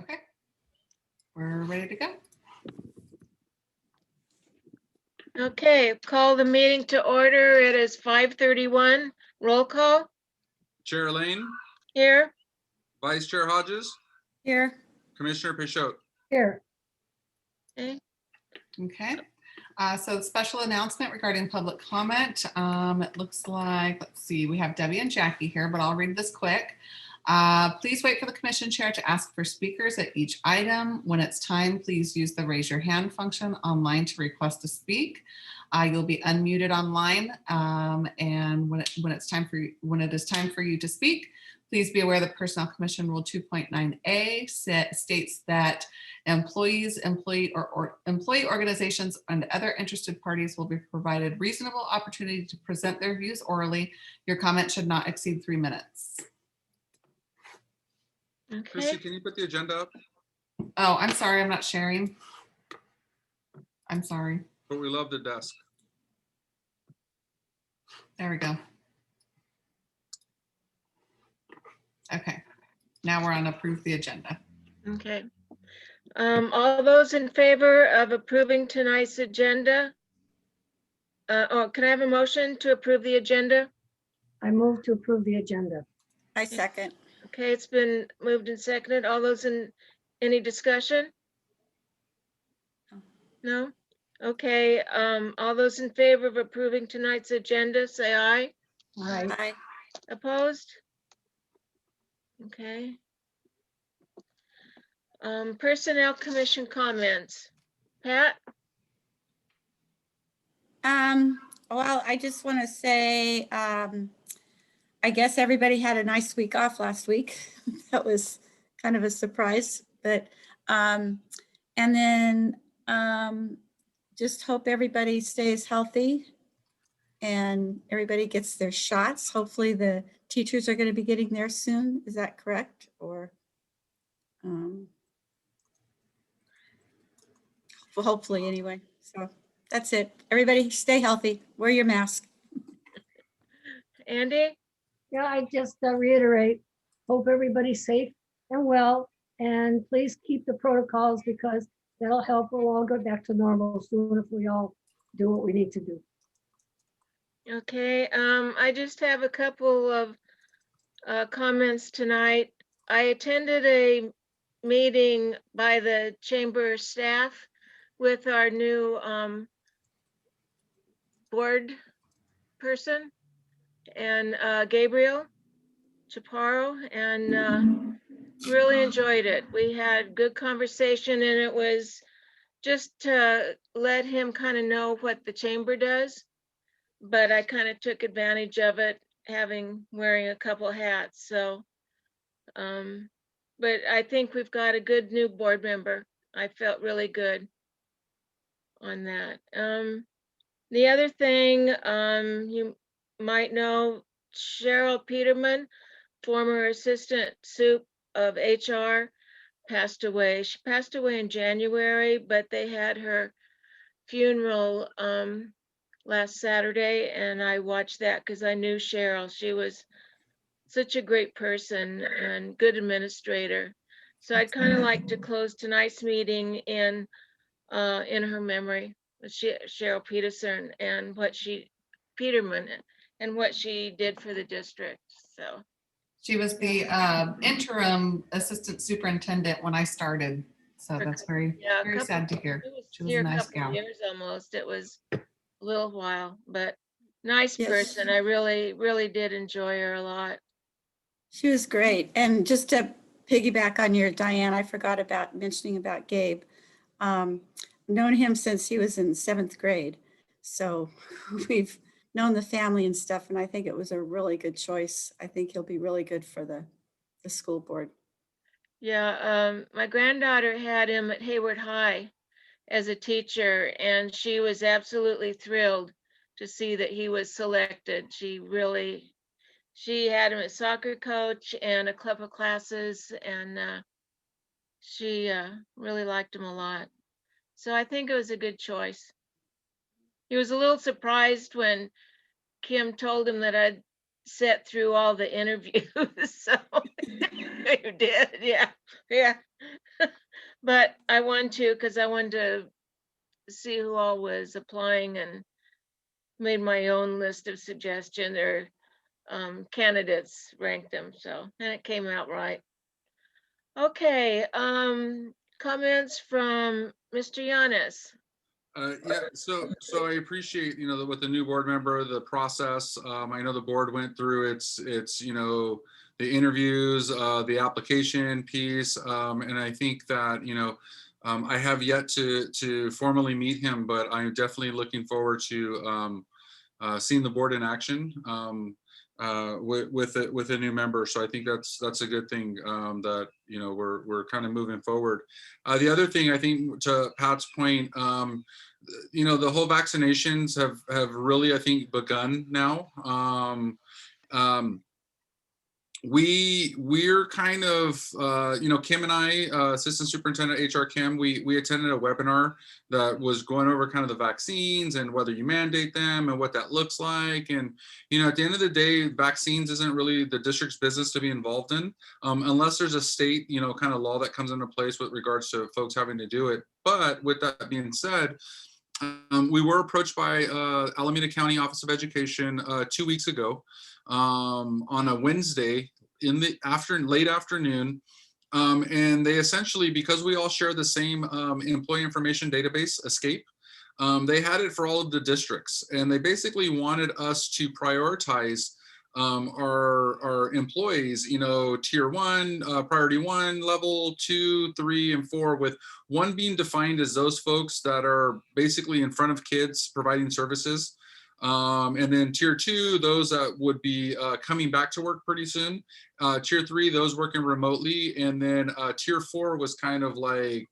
Okay, we're ready to go. Okay, call the meeting to order. It is 5:31. Roll call Chair Lane, here. Vice Chair Hodges, Here. Commissioner Peixoto. Here. Okay. Okay, so special announcement regarding public comment. It looks like, let's see, we have Debbie and Jackie here, but I'll read this quick. Please wait for the commission chair to ask for speakers at each item. When it's time, please use the raise your hand function online to request to speak. You'll be unmuted online, and when it is time for you to speak, please be aware that Personnel Commission Rule 2.9A states that employees, employee organizations, and other interested parties will be provided reasonable opportunity to present their views orally. Your comment should not exceed 3 minutes. Christy, Okay. can you put the agenda up? Oh, I'm sorry, I'm not sharing. I'm sorry. But we love the desk. There we go. Okay, now we're on approve the agenda. Okay. All those in favor of approving tonight's agenda? Can I have a motion to approve the agenda? I move to approve the agenda. I second. Okay, it's been moved and seconded. All those in, any discussion? No? Okay, all those in favor of approving tonight's agenda, say aye. Aye. Aye. Opposed? Okay. Personnel Commission comments. Pat? Well, I just want to say, I guess everybody had a nice week off last week. That was kind of a surprise, but, and then, just hope everybody stays healthy and everybody gets their shots. Hopefully the teachers are going to be getting theirs soon. Is that correct? Or, well, hopefully anyway. So that's it. Everybody stay healthy. Wear your mask. Andy? Yeah, I just reiterate, hope everybody's safe and well, and please keep the protocols because that'll help. We'll all go back to normal soon if we all do what we need to do. Okay, I just have a couple of comments tonight. I attended a meeting by the chamber staff with our new board person and Gabriel Chaparro, and really enjoyed it. We had good conversation, and it was just to let him kind of know what the chamber does. But I kind of took advantage of it, wearing a couple hats. So, but I think we've got a good new board member. I felt really good on that. The other thing, you might know Cheryl Peterman, former assistant soup of HR, passed away. She passed away in January, but they had her funeral last Saturday, and I watched that because I knew Cheryl. She was such a great person and good administrator. So I'd kind of like to close tonight's meeting in her memory, Cheryl Peterson and Peterman and what she did for the district. So She was the interim assistant superintendent when I started. So that's very, yeah, very sad to hear. She was a nice gal. Years almost. It was a little while, but nice Yes. person. I really did enjoy her a lot. She was great. And just to piggyback on your, Diane, I forgot about mentioning about Gabe. Known him since he was in 7th grade. So we've known the family and stuff, and I think it was a really good choice. I think he'll be really good for the school board. Yeah, my granddaughter had him at Hayward High as a teacher, and she was absolutely thrilled to see that he was selected. She had him as soccer coach and a couple of classes, and she really liked him a lot. So I think it was a good choice. He was a little surprised when Kim told him that I'd sit through all the interviews. So you did, yeah, yeah. But I wanted to, because I wanted to see who all was applying and made my own list of suggestion or candidates, ranked them. So, and it came out right. Okay, comments from Mr. Yanis. Yeah, so I appreciate, with the new board member, the process. I know the board went through its, the interviews, the application piece. And I think that, I have yet to formally meet him, but I'm definitely looking forward to seeing the board in action with a new member. So I think that's a good thing, that we're kind of moving forward. The other thing, I think, to Pat's point, the whole vaccinations have really, I think, begun now. We're kind of, Kim and I, Assistant Superintendent HR Kim, we attended a webinar that was going over kind of the vaccines and whether you mandate them and what that looks like. And, at the end of the day, vaccines isn't really the district's business to be involved in, unless there's a state, kind of law that comes into place with regards to folks having to do it. But with that being said, we were approached by Alameda County Office of Education 2 weeks ago on a Wednesday in the late afternoon. And they essentially, because we all share the same employee information database, Escape, they had it for all of the districts. And they basically wanted us to prioritize our employees, tier 1, priority 1, level 2, 3, and 4, with 1 being defined as those folks that are basically in front of kids providing services. And then tier 2, those that would be coming back to work pretty soon. Tier 3, those working remotely. And then tier 4 was kind of like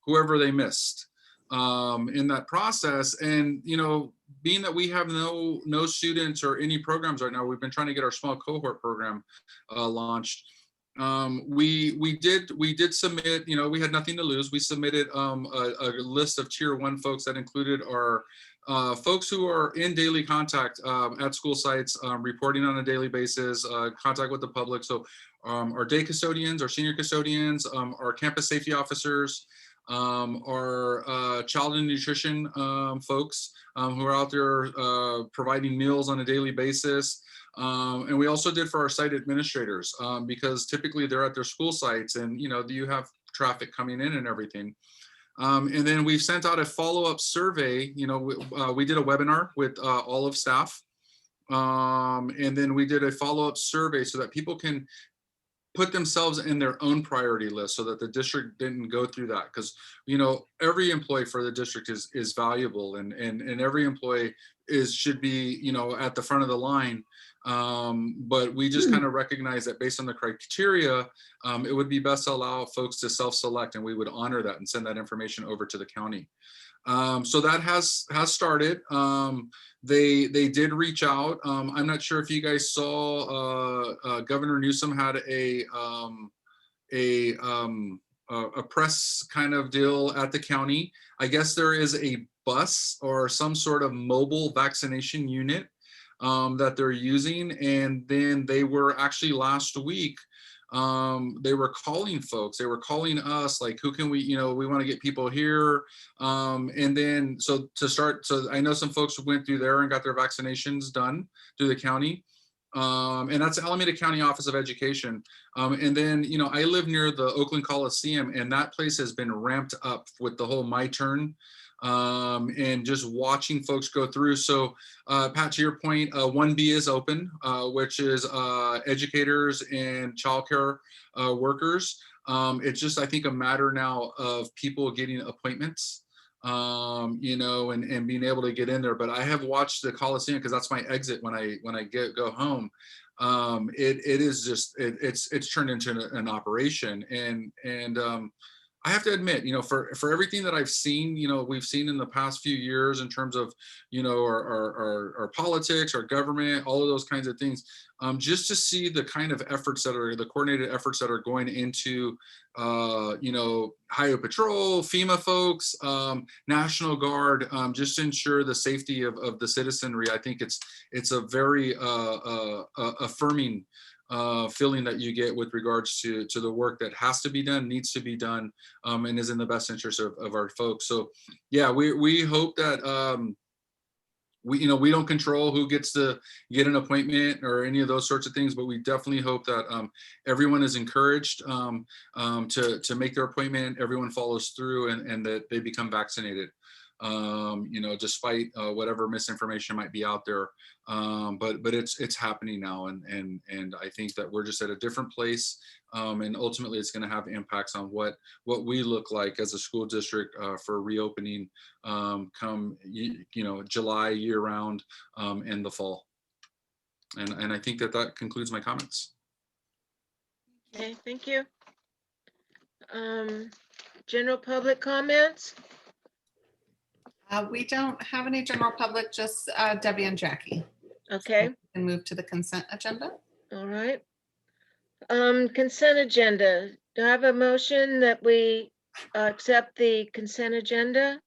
whoever they missed in that process. And, being that we have no students or any programs right now, we've been trying to get our small cohort program launched. We did submit, we had nothing to lose. We submitted a list of tier 1 folks that included our folks who are in daily contact at school sites, reporting on a daily basis, contact with the public. So our day custodians, our senior custodians, our campus safety officers, our child and nutrition folks who are out there providing meals on a daily basis. And we also did for our site administrators, because typically they're at their school sites and, you have traffic coming in and everything. And then we've sent out a follow-up survey. We did a webinar with all of staff. And then we did a follow-up survey so that people can put themselves in their own priority list so that the district didn't go through that. Because, every employee for the district is valuable, and every employee should be, at the front of the line. But we just kind of recognize that based on the criteria, it would be best to allow folks to self-select, and we would honor that and send that information over to the county. So that has started. They did reach out. I'm not sure if you guys saw Governor Newsom had a press kind of deal at the county. I guess there is a bus or some sort of mobile vaccination unit that they're using. And then they were actually last week, they were calling folks, they were calling us like, who can we, we want to get people here. And then, so I know some folks went through there and got their vaccinations done through the county. And that's Alameda County Office of Education. And then, I live near the Oakland Coliseum, and that place has been ramped up with the whole My Turn, and just watching folks go through. So Pat, to your point, 1B is open, which is educators and childcare workers. It's just, I think, a matter now of people getting appointments, and being able to get in there. But I have watched the Coliseum because that's my exit when I go home. It is just, it's turned into an operation, and I have to admit, for everything that I've seen, we've seen in the past few years in terms of, our politics, our government, all of those kinds of things, just to see the kind of efforts the coordinated efforts that are going into, Highway Patrol, FEMA folks, National Guard, just to ensure the safety of the citizenry. I think it's a very affirming feeling that you get with regards to the work that has to be done, needs to be done, and is in the best interest of our folks. So yeah, we hope that we don't control who gets to get an appointment or any of those sorts of things, but we definitely hope that everyone is encouraged to make their appointment, everyone follows through, and that they become vaccinated. Despite whatever misinformation might be out there, but it's happening now, and I think that we're just at a different place, and ultimately it's going to have impacts on what we look like as a school district for reopening come July, year round, in the fall, and I think that concludes my comments. Okay, thank you. General public comments? We don't have any general public, just Debbie and Jackie. Okay, And move to the consent agenda. all right. Consent agenda. Do I have a motion that we accept the consent agenda?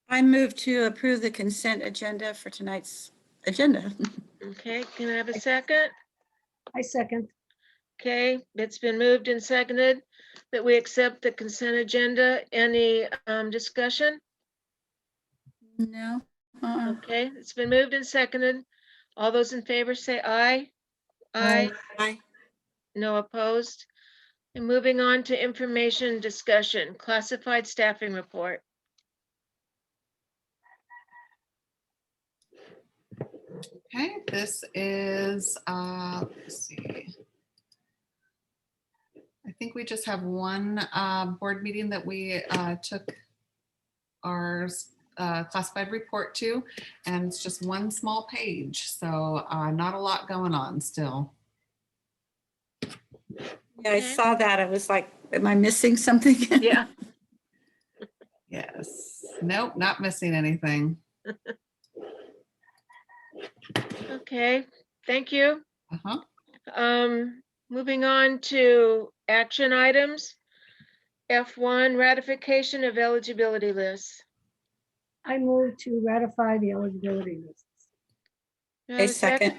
I move to approve the consent agenda for tonight's agenda. Okay, can I have a second? I second. Okay, it's been moved and seconded that we accept the consent agenda. Any discussion? No. Okay, it's been moved and seconded. All those in favor say aye. Aye. Aye. No opposed. And moving on to information discussion, classified staffing report. Okay, this is, let's see. I think we just have one board meeting that we took our classified report to, and it's just one small page. So not a lot going on still. Yeah, I saw that. I was like, am I missing something? Yeah, Yes. Nope, not missing anything. okay, thank you. Uh-huh. Moving on to action items. F1, ratification of eligibility lists. I move to ratify the eligibility lists. Do I have I a second.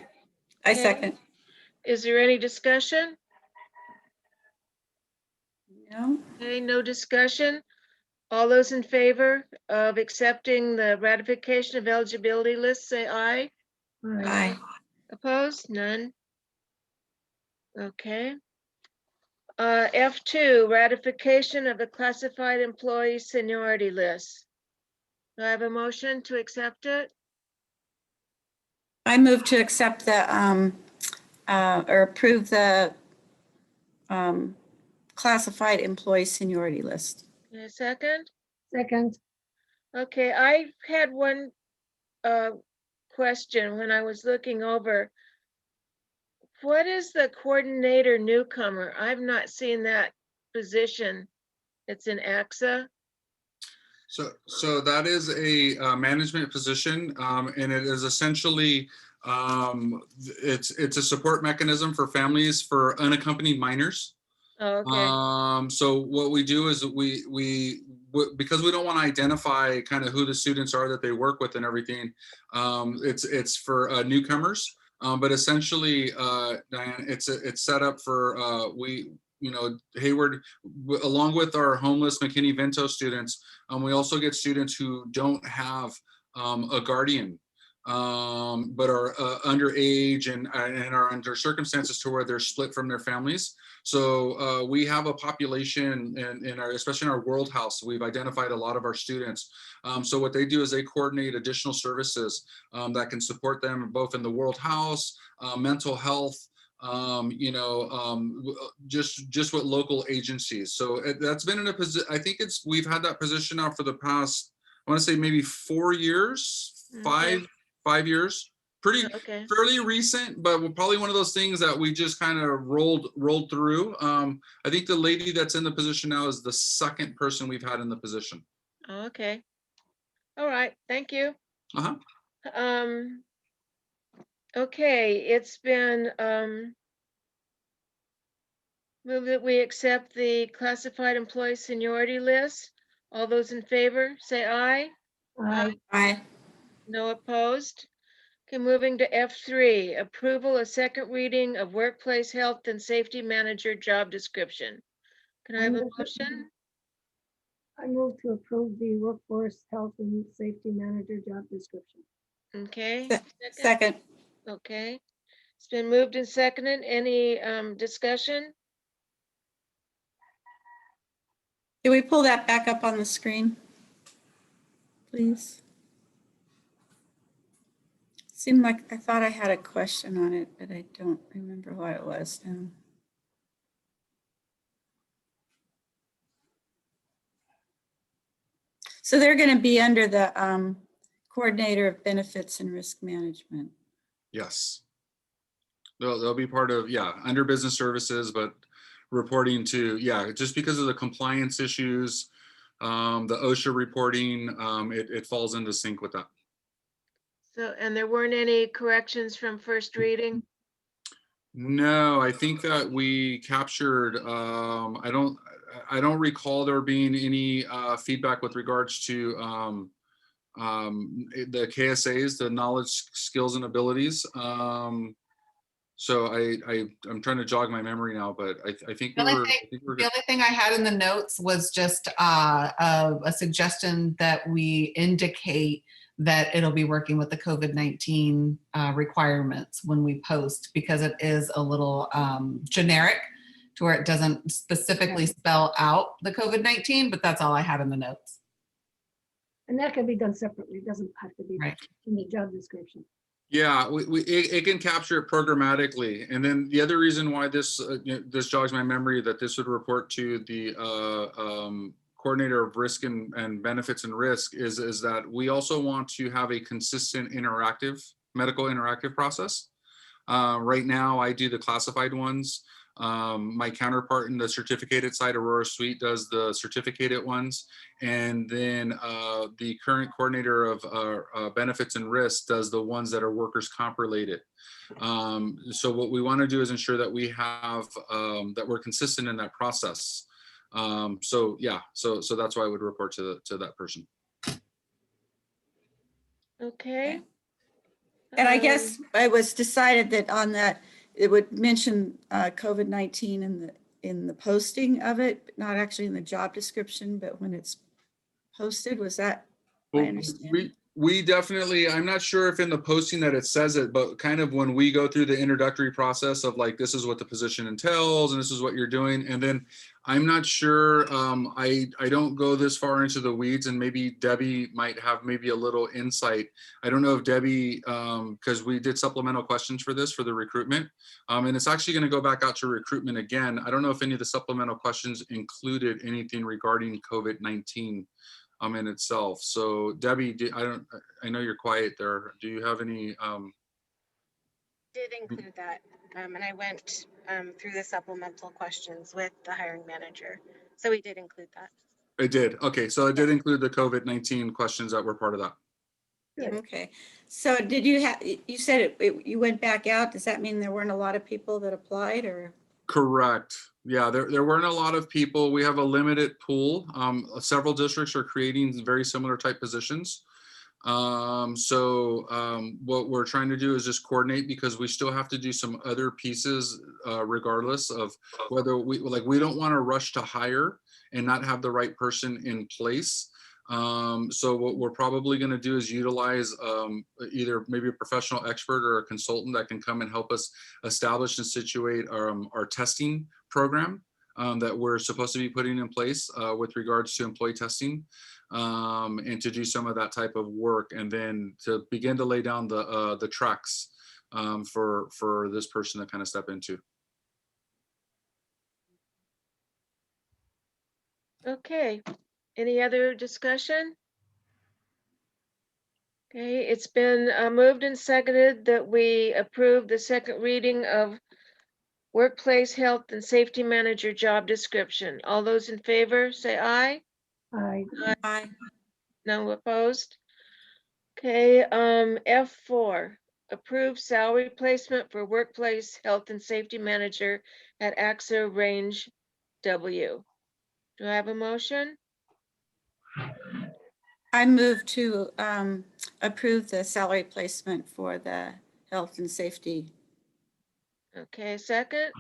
I Okay. second. Is there any discussion? No. Okay, no discussion. All those in favor of accepting the ratification of eligibility lists, say aye. Aye. Opposed? None. Okay. F2, ratification of the classified employee seniority list. Do I have a motion to accept it? I move to accept the, or approve the classified employee seniority list. A second? Second. Okay, I had one question when I was looking over. What is the coordinator newcomer? I've not seen that position. It's in AXA. So that is a management position, and it is essentially it's a support mechanism for families for unaccompanied minors. Oh, okay. So what we do is because we don't want to identify kind of who the students are that they work with and everything, it's for newcomers. But essentially, Diane, it's set up for Hayward, along with our homeless McKinney-Vento students. We also get students who don't have a guardian, but are underage and are under circumstances to where they're split from their families. So we have a population in our, especially in our World House, we've identified a lot of our students. So what they do is they coordinate additional services that can support them both in the World House, mental health, just with local agencies. So that's been in a position, I think we've had that position now for the past, I want to say maybe 4 years, Okay. 5 years pretty Okay, fairly recent, but probably one of those things that we just kind of rolled through. I think the lady that's in the position now is the second person we've had in the position. okay. All right, thank you. Uh-huh. Okay, it's been, move that we accept the classified employee seniority list. All those in favor, say aye. Aye. No opposed. Okay, moving to F3, approval of second reading of workplace health and safety manager job description. Can I have a motion? I move to approve the workforce health and safety manager job description. Okay, Second. okay. It's been moved and seconded. Any discussion? Can we pull that back up on the screen? Please. Seemed like I thought I had a question on it, but I don't remember what it was now. So they're going to be under the coordinator of benefits and risk management. Yes. They'll be part of, yeah, under business services, but reporting to, yeah, just because of the compliance issues, the OSHA reporting, it falls into sync with that. So, and there weren't any corrections from first reading? No, I think that we captured, I don't recall there being any feedback with regards to the KSAs, the knowledge, skills, and abilities. So I'm trying to jog my memory now, but I think The we only were. thing- I think we were The good. only thing I had in the notes was just a suggestion that we indicate that it'll be working with the COVID-19 requirements when we post, because it is a little generic to where it doesn't specifically spell out the COVID-19, but that's all I had in the notes. And that can be done separately. It doesn't have to be Right. in the job description. Yeah, it can capture it programmatically, and then the other reason why this this jogs my memory that this would report to the coordinator of risk and benefits and risk is that we also want to have a consistent medical interactive process. Right now, I do the classified ones. My counterpart in the certificated side, Aurora Suite, does the certificated ones. And then the current coordinator of benefits and risk does the ones that are workers' comp related. So what we want to do is ensure that we have, that we're consistent in that process. So yeah, so that's why I would report to that person. Okay. And I guess it was decided that on that, it would mention COVID-19 in the posting of it, but not actually in the job description, but when it's posted, was that my Well, understanding? we definitely, I'm not sure if in the posting that it says it, but kind of when we go through the introductory process of like, this is what the position entails and this is what you're doing. And then I'm not sure, I don't go this far into the weeds, and maybe Debbie might have maybe a little insight. I don't know if Debbie, because we did supplemental questions for this for the recruitment, and it's actually going to go back out to recruitment again. I don't know if any of the supplemental questions included anything regarding COVID-19 in itself. So Debbie, I know you're quiet there. Do you have any? Did include that, and I went through the supplemental questions with the hiring manager. So we did include that. It did. Okay, so it did include the COVID-19 questions that were part of that. Okay, so did you have, you said you went back out, does that mean there weren't a lot of people that applied, or? Correct. Yeah, there weren't a lot of people. We have a limited pool. Several districts are creating very similar type positions. What we're trying to do is just coordinate, because we still have to do some other pieces regardless of whether we don't want to rush to hire and not have the right person in place. So what we're probably going to do is utilize either maybe a professional expert or a consultant that can come and help us establish and situate our testing program that we're supposed to be putting in place with regards to employee testing, and to do some of that type of work, and then to begin to lay down the tracks for this person to kind of step into. Okay, any other discussion? Okay, it's been moved and seconded that we approve the second reading of Workplace Health and Safety Manager job description. All those in favor, say aye. Aye. Aye. No opposed? Okay, F4, approve salary placement for Workplace Health and Safety Manager at AXA Range W. Do I have a motion? I move to approve the salary placement for the health and safety. Okay, second.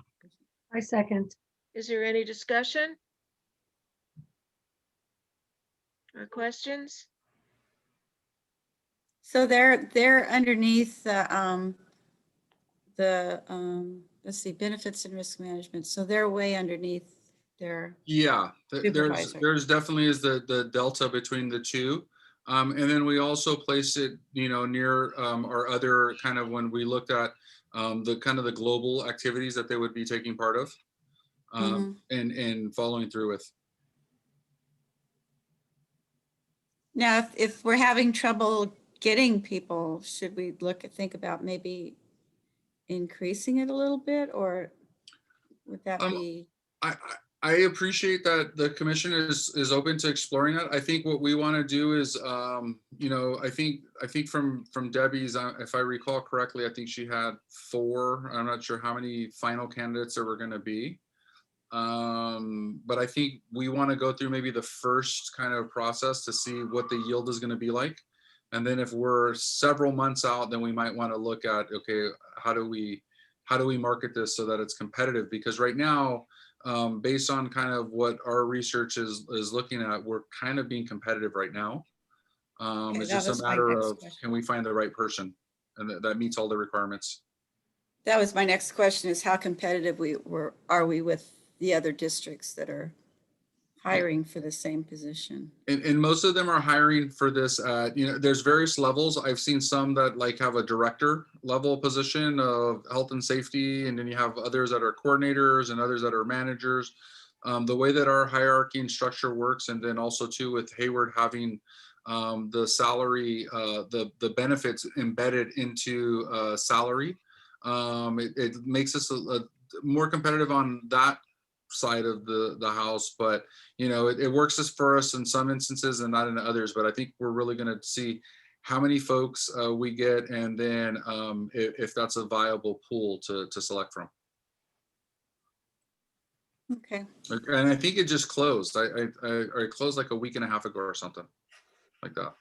I second. Is there any discussion? Or questions? So they're underneath let's see, benefits and risk management. So they're way underneath their, Yeah, Supervisor. there's definitely is the delta between the two. And then we also place it, near our other kind of, when we looked at the kind of the global activities that they would be taking part of and following through with. now, if we're having trouble getting people, should we think about maybe increasing it a little bit, or would that be? I appreciate that the commission is open to exploring that. I think what we want to do is, I think from Debbie's, if I recall correctly, I think she had 4. I'm not sure how many final candidates there were going to be. But I think we want to go through maybe the first kind of process to see what the yield is going to be like. And then if we're several months out, then we might want to look at, okay, how do we market this so that it's competitive? Because right now, based on kind of what our research is looking at, we're kind of being competitive right now. Okay, It's that just a was my matter next of, question. can we find the right person and that meets all the requirements? That was my next question, is how competitive are we with the other districts that are hiring for the same position? And most of them are hiring for this, there's various levels. I've seen some that like have a director level position of health and safety, and then you have others that are coordinators and others that are managers. The way that our hierarchy and structure works, and then also too with Hayward having the salary, the benefits embedded into salary, it makes us a more competitive on that side of the house. But it works for us in some instances and not in others. But I think we're really going to see how many folks we get, and then if that's a viable pool to select from. Okay. And I think it just closed. I closed like a week and a half ago or something like that.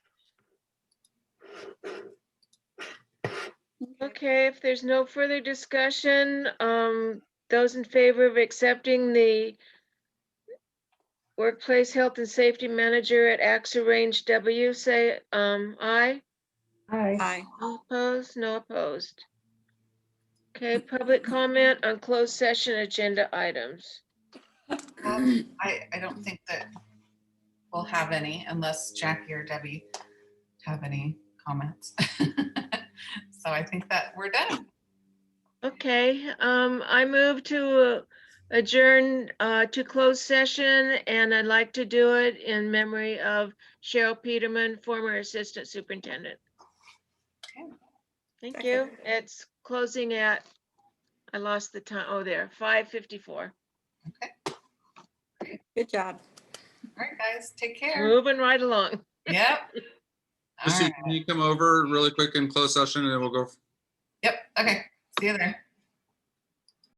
Okay, if there's no further discussion, those in favor of accepting the Workplace Health and Safety Manager at AXA Range W, say aye. Aye. Aye. All opposed? No opposed. Okay, public comment on closed session agenda items. I don't think that we'll have any unless Jackie or Debbie have any comments. So I think that we're done. Okay, I move to adjourn to closed session, and I'd like to do it in memory of Cheryl Peterman, former Assistant Superintendent. Okay. Thank Second. you. It's closing at, I lost the time, oh there, 5:54. Good job. All right, guys, take care. Moving right along. Yep. All Christy, right. can you come over really quick in closed session and then we'll go? Yep. Okay. See you there.